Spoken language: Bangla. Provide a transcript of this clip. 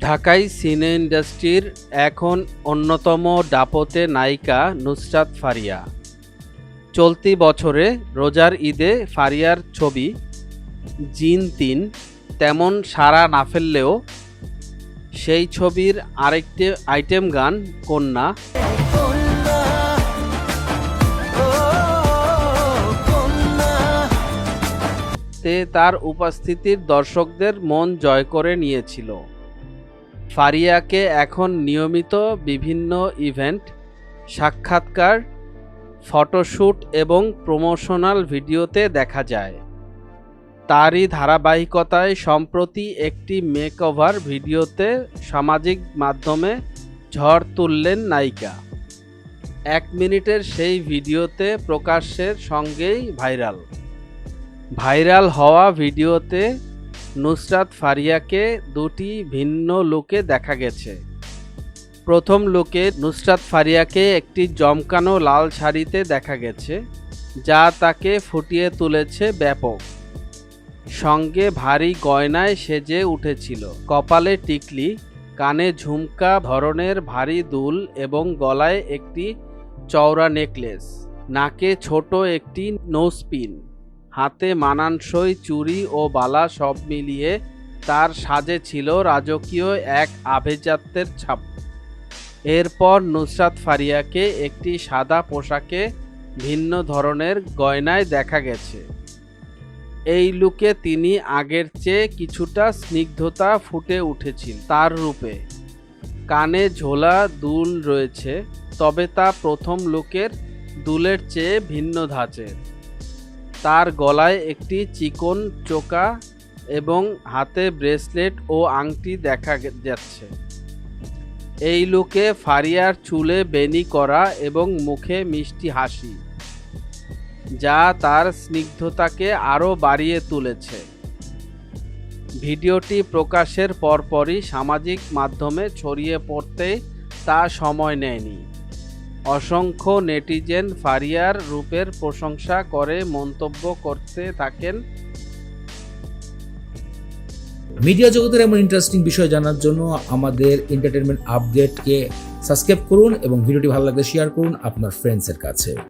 ঢাকাই সিনে ইন্ডাস্ট্রির এখন অন্যতম দাপটে নায়িকা নুসরাত ফারিয়া। চলতি বছরে রোজার ঈদে ফারিয়ার ছবি জিন ৩ তেমন সাড়া না ফেললেও সেই ছবির আরেকটি আইটেম গান কন্যা তে তার উপস্থিতির দর্শকদের মন জয় করে নিয়েছিল। ফারিয়াকে এখন নিয়মিত বিভিন্ন ইভেন্ট, সাক্ষাৎকার, ফটোশ্যুট এবং প্রমোশনাল ভিডিওতে দেখা যায়। তারই ধারাবাহিকতায় সম্প্রতি একটি মেকওভার ভিডিওতে সামাজিক মাধ্যমে ঝড় তুললেন নায়িকা। 1 মিনিটের সেই ভিডিওতে প্রকাশের সঙ্গেই ভাইরাল হওয়া ভিডিওতে নুসরাত ফারিয়াকে দুটি ভিন্ন লুকে দেখা গেছে। প্রথম লুকে নুসরাত ফারিয়াকে একটি জমকানো লাল শাড়িতে দেখা গেছে, যা তাকে ফুটিয়ে তুলেছে ব্যাপক। সঙ্গে ভারী গয়নায় সেজে উঠেছিল, কপালে টিকলি, কানে ঝুমকা ধরনের ভারী দুল এবং গলায় একটি চওড়া নেকলেস, নাকে ছোট একটি নোজপিন, হাতে মানানসই চুড়ি ও বালা, সব মিলিয়ে তার সাজে ছিল রাজকীয় এক আভিজাত্যের ছাপ। এরপর নুসরাত ফারিয়াকে একটি সাদা পোশাকে ভিন্ন ধরনের গয়নায় দেখা গেছে। এই লুকে তিনি আগের চেয়ে কিছুটা স্নিগ্ধতা ফুটে উঠেছিল তার রূপে। কানে ঝোলা দুল রয়েছে, তবে তা প্রথম লুকের দুলের চেয়ে ভিন্ন ধাঁচের। তার গলায় একটি চিকন চোকা এবং হাতে ব্রেসলেট ও আংটি দেখা যাচ্ছে। এই লুকে ফারিয়ার চুলে বেনি করা এবং মুখে মিষ্টি হাসি, যা তার স্নিগ্ধতাকে আরও বাড়িয়ে তুলেছে। ভিডিওটি প্রকাশের পরপরই সামাজিক মাধ্যমে ছড়িয়ে পড়তে তা সময় নেয়নি। অসংখ্য নেটিজেন ফারিয়ার রূপের প্রশংসা করে মন্তব্য করতে থাকেন। মিডিয়া জগতের এমন ইন্টারেস্টিং বিষয় জানার জন্য আমাদের এন্টারটেনমেন্ট আপডেটকে সাবস্ক্রাইব করুন এবং ভিডিওটি ভালো লাগলে শেয়ার করুন আপনার ফ্রেন্ডসের কাছে।